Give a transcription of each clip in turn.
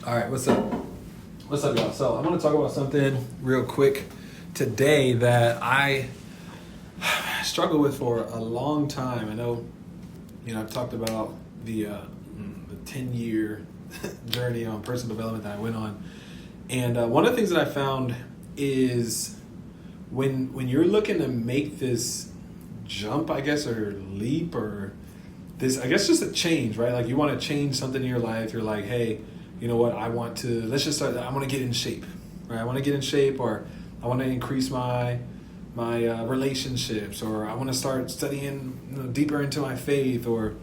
All right, what's up? What's up, y'all? So I want to talk about something real quick today that I struggled with for a long time. I know, I've talked about the 10-year journey on personal development that I went on. And one of the things that I found is when you're looking to make this jump, I guess, or leap, or this, I guess, just a change, right? Like you want to change something in your life. You're like, hey, you know what? I want to, I want to get in shape, right? I want to get in shape, or I want to increase my relationships, or I want to start studying deeper into my faith, or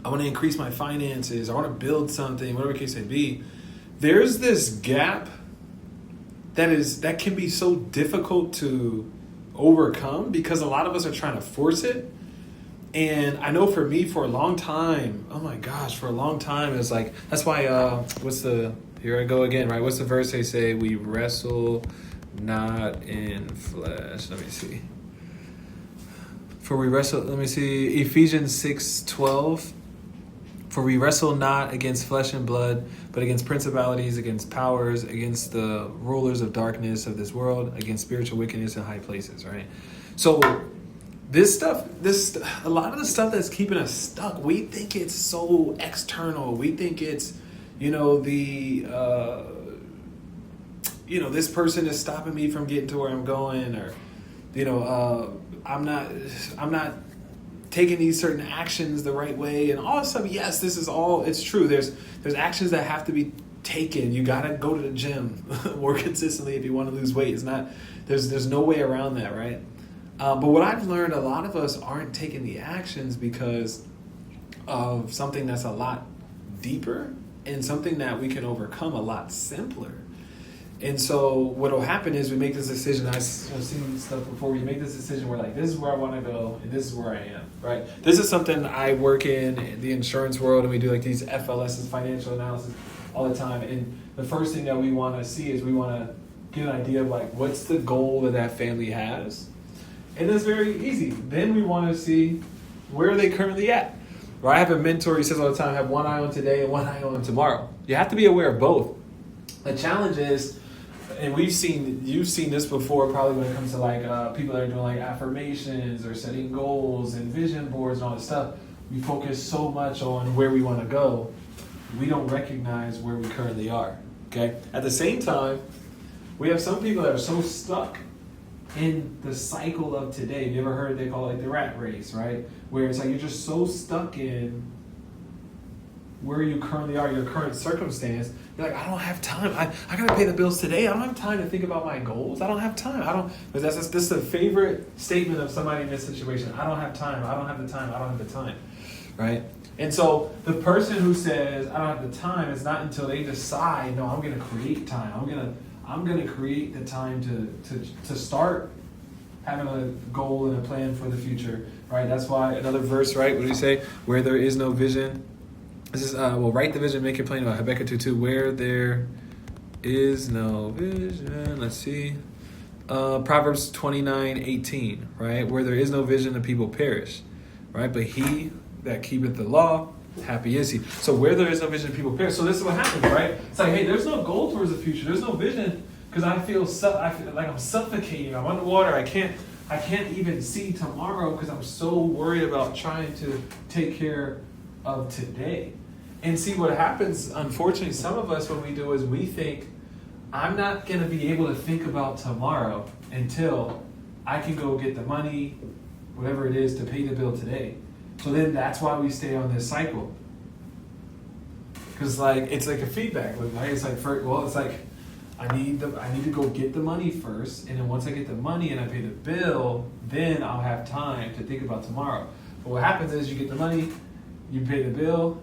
I want to increase my finances. I want to build something, whatever the case may be. There's this gap that can be so difficult to overcome because a lot of us are trying to force it. And I know for me, for a long time, it's like, that's why, here I go again, right? What's the verse they say? We wrestle not in flesh. Let me see. Ephesians 6:12. For we wrestle not against flesh and blood, but against principalities, against powers, against the rulers of darkness of this world, against spiritual wickedness in high places, right? So a lot of the stuff that's keeping us stuck, we think it's so external. We think it's, this person is stopping me from getting to where I'm going, or, I'm not taking these certain actions the right way, and all of a sudden, yes, it's true. There's actions that have to be taken. You gotta go to the gym more consistently if you want to lose weight. It's not, there's no way around that, right? But what I've learned, a lot of us aren't taking the actions because of something that's a lot deeper and something that we can overcome a lot simpler. And so what will happen is we make this decision. I've seen stuff before. We make this decision. We're like, this is where I want to go, and this is where I am, right? This is something I work in the insurance world, and we do like these FLSs, financial analysis, all the time. And the first thing that we want to see is we want to get an idea of like, what's the goal that family has? And it's very easy. Then we want to see where are they currently at. Right? I have a mentor, he says all the time, have one eye on today and one eye on tomorrow. You have to be aware of both. The challenge is, and you've seen this before probably when it comes to like people that are doing like affirmations or setting goals and vision boards and all this stuff. We focus so much on where we want to go, we don't recognize where we currently are. Okay? At the same time, we have some people that are so stuck in the cycle of today. You ever heard they call it like the rat race, right? Where it's like you're just so stuck in where you currently are, your current circumstance. You're like, I don't have time. I gotta pay the bills today. I don't have time to think about my goals. I don't have time. This is a favorite statement of somebody in this situation. I don't have time. I don't have the time. I don't have the time, right? And so the person who says I don't have the time, it's not until they decide, no, I'm gonna create time. I'm gonna create the time to start having a goal and a plan for the future, right? That's why another verse, right? What do you say? Where there is no vision. This is, write the vision, make it plain. About Habakkuk 2:2. Where there is no vision. Let's see. Proverbs 29:18, right? Where there is no vision, the people perish, right? But he that keepeth the law, happy is he. So where there is no vision, people perish. So this is what happens, right? It's like, hey, there's no goal towards the future. There's no vision because I feel like I'm suffocating. I'm underwater. I can't even see tomorrow because I'm so worried about trying to take care of today. And see what happens, unfortunately, some of us, what we do is we think, I'm not going to be able to think about tomorrow until I can go get the money, whatever it is, to pay the bill today. So then that's why we stay on this cycle. Because it's like a feedback loop, right? It's like, I need to go get the money first, and then once I get the money and I pay the bill, then I'll have time to think about tomorrow. But what happens is you get the money, you pay the bill,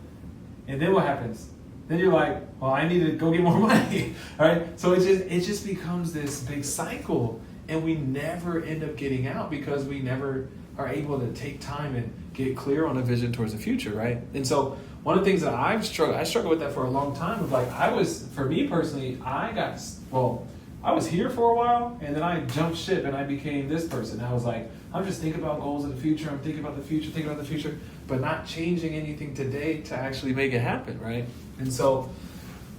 and then what happens? Then you're like, well, I need to go get more money, right? So it just becomes this big cycle, and we never end up getting out because we never are able to take time and get clear on a vision towards the future, right? And so one of the things that I struggled with that for a long time. For me personally, I was here for a while, and then I jumped ship and I became this person. I was like, I'm just thinking about goals in the future. I'm thinking about the future, but not changing anything today to actually make it happen, right? And so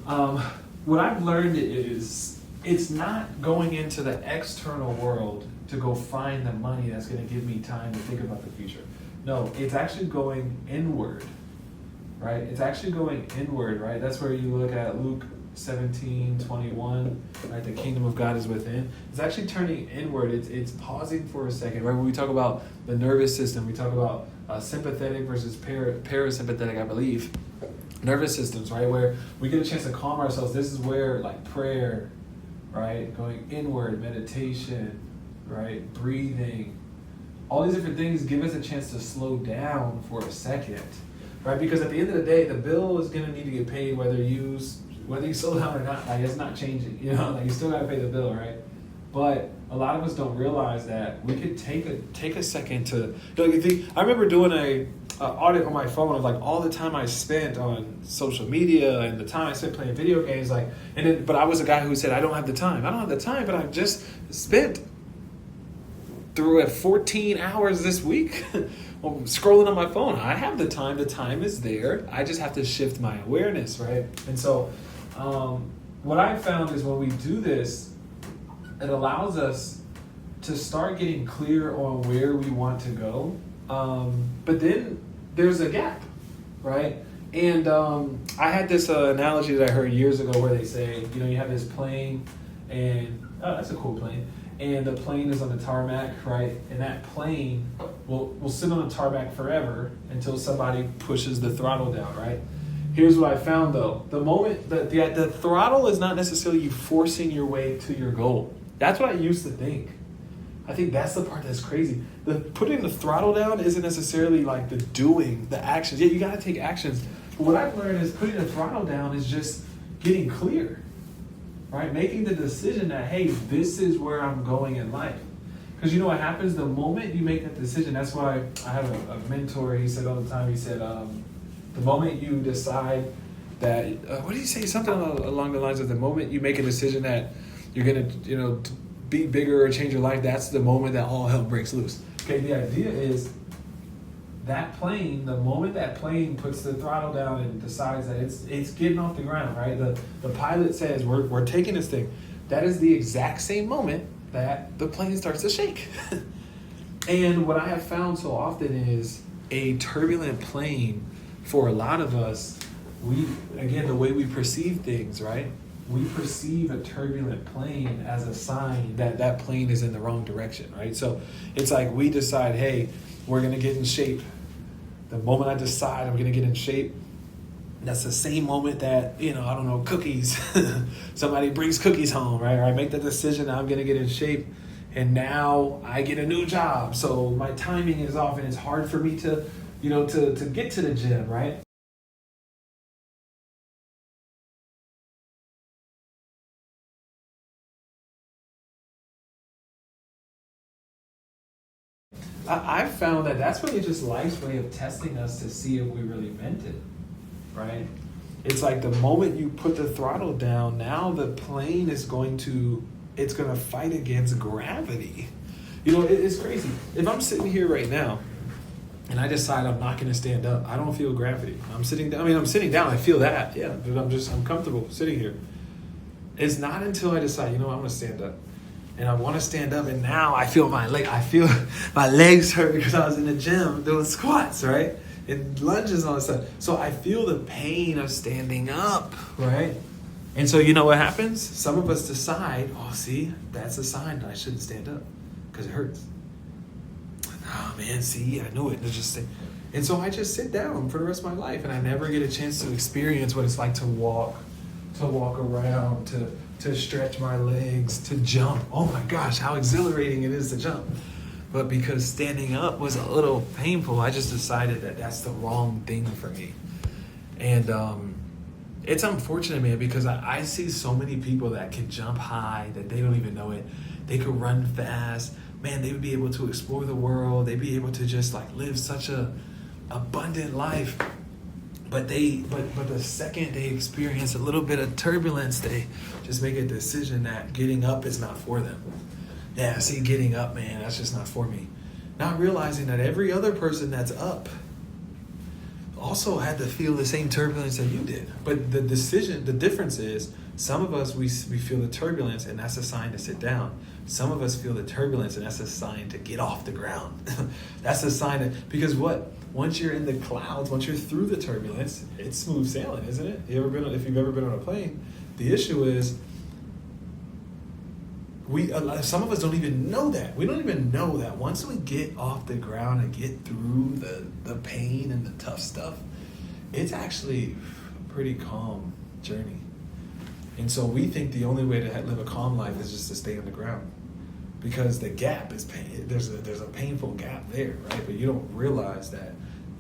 Um, what I've learned is it's not going into the external world to go find the money that's going to give me time to think about the future. No, it's actually going inward, right? It's actually going inward, right? That's where you look at Luke 17:21, right? The kingdom of God is within. It's actually turning inward. It's pausing for a second, right? When we talk about the nervous system, we talk about sympathetic versus parasympathetic, I believe. Nervous systems, right? Where we get a chance to calm ourselves. This is where like prayer, right? Going inward, meditation, right? Breathing. All these different things give us a chance to slow down for a second, right? Because at the end of the day, the bill is going to need to get paid whether you slow down or not. Like, it's not changing, like you still got to pay the bill, right? But a lot of us don't realize that we could take a second to, I remember doing a audit on my phone of like all the time I spent on social media and the time I spent playing video games, but I was a guy who said, I don't have the time, but I just spent through at 14 hours this week scrolling on my phone. I have the time is there. I just have to shift my awareness, right? And so what I've found is when we do this, it allows us to start getting clear on where we want to go. But then there's a gap, right? And I had this analogy that I heard years ago where they say, you have this plane and, oh, that's a cool plane. And the plane is on the tarmac, right? And that plane will sit on the tarmac forever until somebody pushes the throttle down, right? Here's what I found though. The moment the throttle is not necessarily you forcing your way to your goal. That's what I used to think. I think that's the part that's crazy. The putting the throttle down isn't necessarily like the doing, the actions. Yeah, you gotta take actions. But what I've learned is putting the throttle down is just getting clear, right? Making the decision that, hey, this is where I'm going in life. Because you know what happens? The moment you make that decision, that's why I have a mentor, he said all the time, he said, the moment you decide that, what did he say? Something along the lines of the moment you make a decision that you're gonna, be bigger or change your life, that's the moment that all hell breaks loose. Okay, the idea is that plane, the moment that plane puts the throttle down and decides that it's getting off the ground, right? The pilot says, we're taking this thing. That is the exact same moment that the plane starts to shake. And what I have found so often is a turbulent plane, for a lot of us, the way we perceive things, right? We perceive a turbulent plane as a sign that that plane is in the wrong direction, right? So it's like we decide, hey, we're going to get in shape. The moment I decide I'm going to get in shape, that's the same moment that, cookies, somebody brings cookies home, right? Or I make the decision that I'm going to get in shape, and now I get a new job. So my timing is off, and it's hard for me to get to the gym, right? I've found that that's really just life's way of testing us to see if we really meant it, right? It's like the moment you put the throttle down, now the plane is going to fight against gravity. It's crazy. If I'm sitting here right now and I decide I'm not going to stand up, I don't feel gravity. I'm sitting down. I'm sitting down. I feel that. Yeah, but I'm comfortable sitting here. It's not until I decide, I'm going to stand up. And I want to stand up, and now I feel my legs hurt because I was in the gym doing squats, right? And lunges on the side. So I feel the pain of standing up, right? And so you know what happens? Some of us decide, see, that's a sign that I shouldn't stand up because it hurts. Oh man, see, I know it. And so I just sit down for the rest of my life, and I never get a chance to experience what it's like to walk around, to stretch my legs, to jump. Oh my gosh, how exhilarating it is to jump. But because standing up was a little painful, I just decided that that's the wrong thing for me. And it's unfortunate, man, because I see so many people that can jump high that they don't even know it. They could run fast. Man, they would be able to explore the world. They'd be able to just live such a abundant life. But the second they experience a little bit of turbulence, they just make a decision that getting up is not for them. Yeah, see, getting up, man, that's just not for me. Not realizing that every other person that's up also had to feel the same turbulence that you did. But the difference is, some of us, we feel the turbulence, and that's a sign to sit down. Some of us feel the turbulence, and that's a sign to get off the ground. That's a sign that, because what? Once you're in the clouds, once you're through the turbulence, it's smooth sailing, isn't it? If you've ever been on a plane, the issue is, some of us don't even know that. We don't even know that once we get off the ground and get through the pain and the tough stuff, it's actually a pretty calm journey. And so we think the only way to live a calm life is just to stay on the ground, because the gap is pain. There's a painful gap there, right? But you don't realize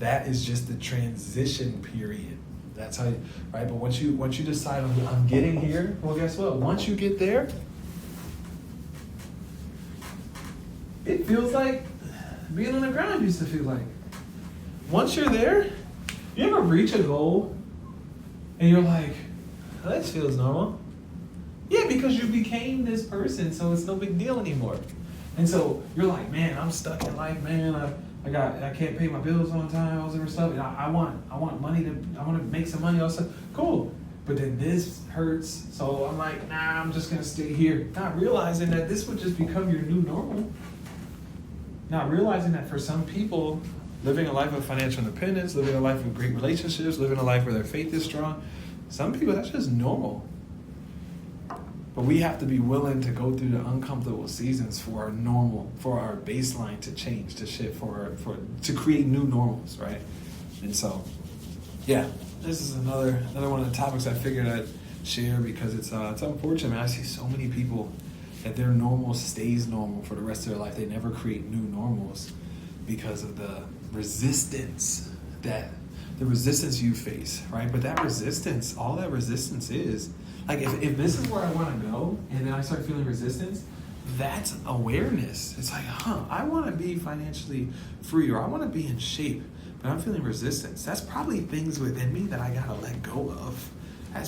that is just the transition period. That's how you, right? But once you decide, I'm getting here, well, guess what? Once you get there, it feels like being on the ground used to feel like. Once you're there, you ever reach a goal and you're like, oh, this feels normal? Yeah, because you became this person, so it's no big deal anymore. And so you're like, man, I'm stuck in life, man. I can't pay my bills on time, all this other stuff. And I want money I want to make some money, all stuff. Cool. But then this hurts, so I'm like, nah, I'm just gonna stay here. Not realizing that this would just become your new normal. Not realizing that for some people, living a life of financial independence, living a life of great relationships, living a life where their faith is strong, some people, that's just normal. But we have to be willing to go through the uncomfortable seasons for our baseline to change, to shift, to create new normals, right? And so, yeah, this is another one of the topics I figured I'd share, because it's unfortunate, man. I see so many people that their normal stays normal for the rest of their life. They never create new normals because of the resistance you face, right? But that resistance, all that resistance is, like, if this is where I want to go, and then I start feeling resistance, that's awareness. It's like, I want to be financially free, or I want to be in shape, but I'm feeling resistance. That's probably things within me that I gotta let go of. I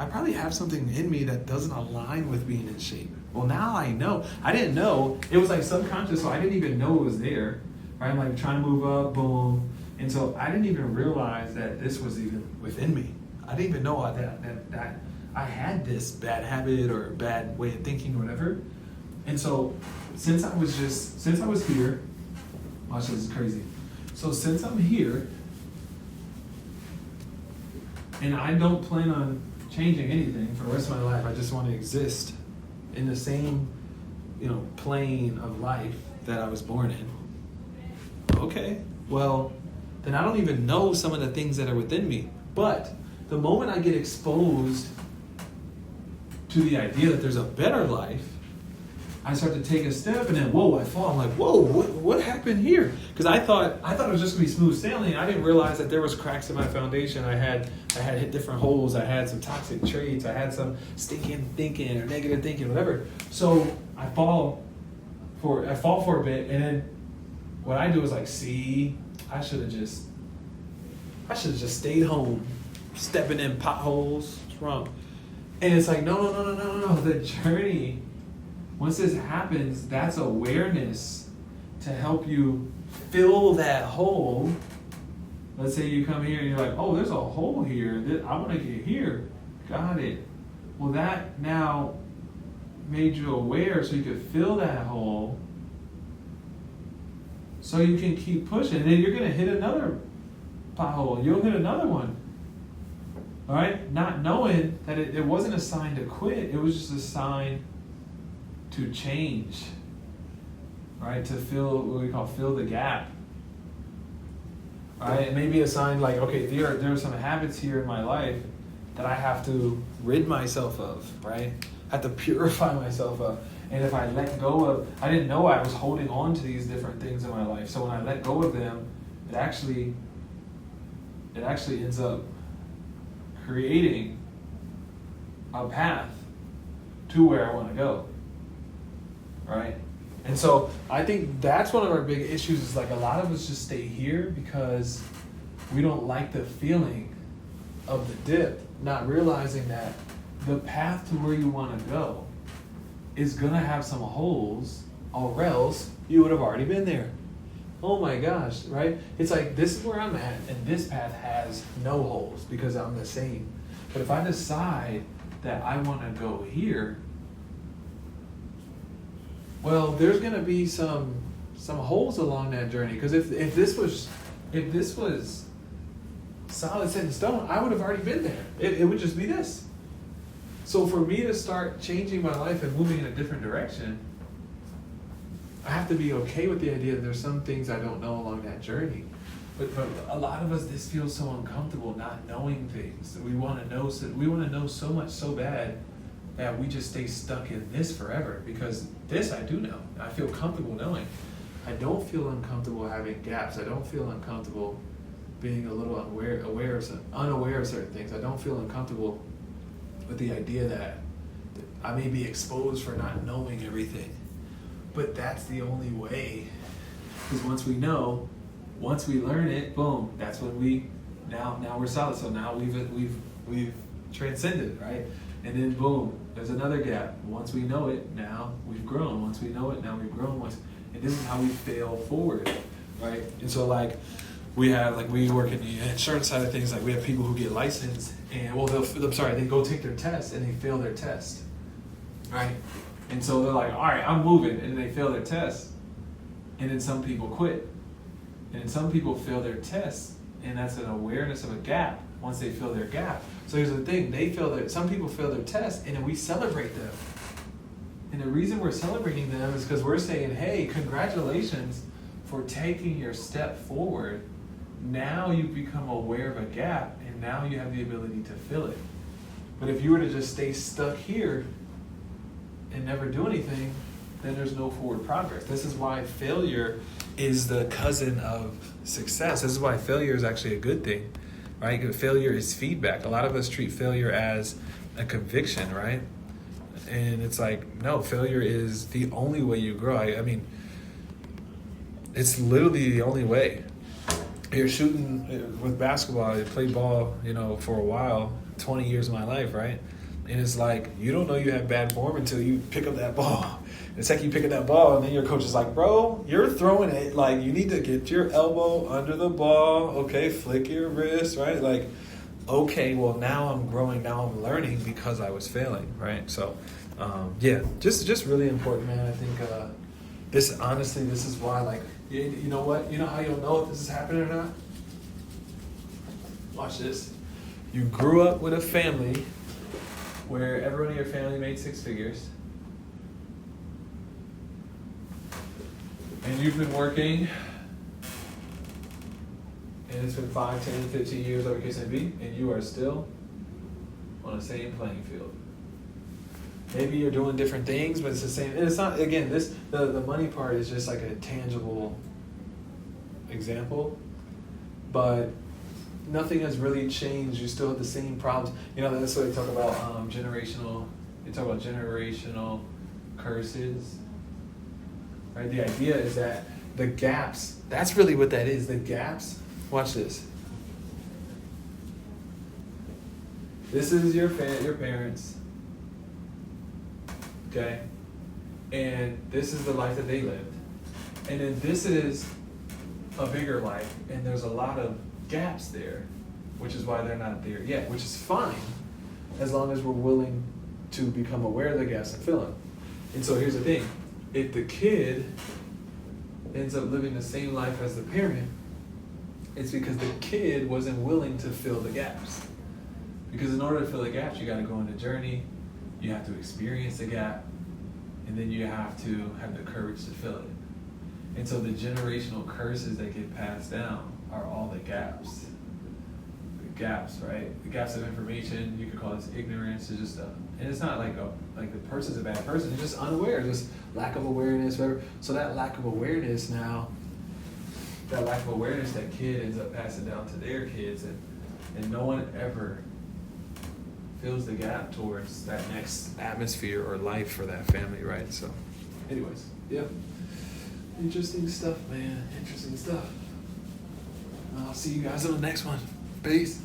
probably have something in me that doesn't align with being in shape. Well, now I know. I didn't know. It was like subconscious, so I didn't even know it was there. Right? I'm like trying to move up, boom. And so I didn't even realize that this was even within me. I didn't even know that I had this bad habit or bad way of thinking or whatever. And so since I was here, watch, this is crazy. So since I'm here, and I don't plan on changing anything for the rest of my life, I just want to exist in the same, plane of life that I was born in. Okay, well, then I don't even know some of the things that are within me. But the moment I get exposed to the idea that there's a better life, I start to take a step, and then I fall. I'm like, whoa, what happened here? Because I thought it was just gonna be smooth sailing. I didn't realize that there was cracks in my foundation. I had hit different holes. I had some toxic traits. I had some stinking thinking or negative thinking, whatever. So I fall for a bit, and then what I do is like, see, I should have just stayed home, stepping in potholes. What's wrong? And it's like, no. The journey, once this happens, that's awareness to help you fill that hole. Let's say you come here and you're like, oh, there's a hole here. I want to get here. Got it. Well, that now made you aware so you could fill that hole so you can keep pushing. And then you're going to hit another pothole. You'll hit another one. All right? Not knowing that it wasn't a sign to quit. It was just a sign to change. Right? To fill what we call fill the gap. Right? It may be a sign like, okay, there are some habits here in my life that I have to rid myself of, right? I have to purify myself of. And if I let go of, I didn't know I was holding on to these different things in my life. So when I let go of them, it actually ends up creating a path to where I want to go, right? And so I think that's one of our big issues is like a lot of us just stay here because we don't like the feeling of the dip, not realizing that the path to where you want to go is going to have some holes, or else you would have already been there. oh my gosh, right? It's like, this is where I'm at, and this path has no holes because I'm the same. But if I decide that I want to go here, well, there's gonna be some holes along that journey. Because if this was solid set in stone, I would have already been there. It would just be this. So for me to start changing my life and moving in a different direction, I have to be okay with the idea that there's some things I don't know along that journey. But for a lot of us, this feels so uncomfortable, not knowing things. We want to know so much so bad that we just stay stuck in this forever. Because this I do know. I feel comfortable knowing. I don't feel uncomfortable having gaps. I don't feel uncomfortable being a little unaware of certain things. I don't feel uncomfortable with the idea that I may be exposed for not knowing everything. But that's the only way. Because once we know, once we learn it, boom, that's when now we're solid. So now we've transcended, right? And then boom, there's another gap. Once we know it, now we've grown. Once we know it, now we've grown. And this is how we fail forward, right? And so we work in the insurance side of things. Like we have people who get licensed and they go take their test and they fail their test, right? And so they're like, all right, I'm moving, and they fail their test. And then some people quit. And then some people fail their test, and that's an awareness of a gap once they fill their gap. So here's the thing, some people fail their test, and then we celebrate them. And the reason we're celebrating them is because we're saying, hey, congratulations for taking your step forward. Now you've become aware of a gap, and now you have the ability to fill it. But if you were to just stay stuck here and never do anything, then there's no forward progress. This is why failure is the cousin of success. This is why failure is actually a good thing, right? Because failure is feedback. A lot of us treat failure as a conviction, right? And it's like, no, failure is the only way you grow. I mean, it's literally the only way. You're shooting with basketball. I played ball, for a while, 20 years of my life, right? And it's like, you don't know you have bad form until you pick up that ball. It's like you pick up that ball, and then your coach is like, bro, you're throwing it. Like, you need to get your elbow under the ball. Okay, flick your wrist, right? Like, okay, well, now I'm growing. Now I'm learning because I was failing, right? So, just really important, man. I think this is why, like, you know what? You know how you'll know if this is happening or not? Watch this. You grew up with a family where everyone in your family made six figures, and you've been working, and it's been 5, 10, 15 years, whatever the case may be, and you are still on the same playing field. Maybe you're doing different things, but it's the same. And it's not, again, the money part is just like a tangible example, but nothing has really changed. You still have the same problems. That's what they talk about generational. They talk about generational curses. Right? The idea is that the gaps. That's really what that is. The gaps. Watch this. This is your parents. Okay, and this is the life that they lived, and then this is a bigger life, and there's a lot of gaps there, which is why they're not there yet, which is fine as long as we're willing to become aware of the gaps and fill them. And so here's the thing, if the kid ends up living the same life as the parent, it's because the kid wasn't willing to fill the gaps. Because in order to fill the gaps, you got to go on the journey, you have to experience the gap, and then you have to have the courage to fill it. And so the generational curses that get passed down are all the gaps. The gaps, right? The gaps of information, you could call this ignorance, it's just and it's not like the person's a bad person, it's just unaware, just lack of awareness, whatever. So that lack of awareness that kid ends up passing down to their kids, and no one ever fills the gap towards that next atmosphere or life for that family, right? So, anyways, yeah. Interesting stuff, man. Interesting stuff. I'll see you guys on the next one. Peace.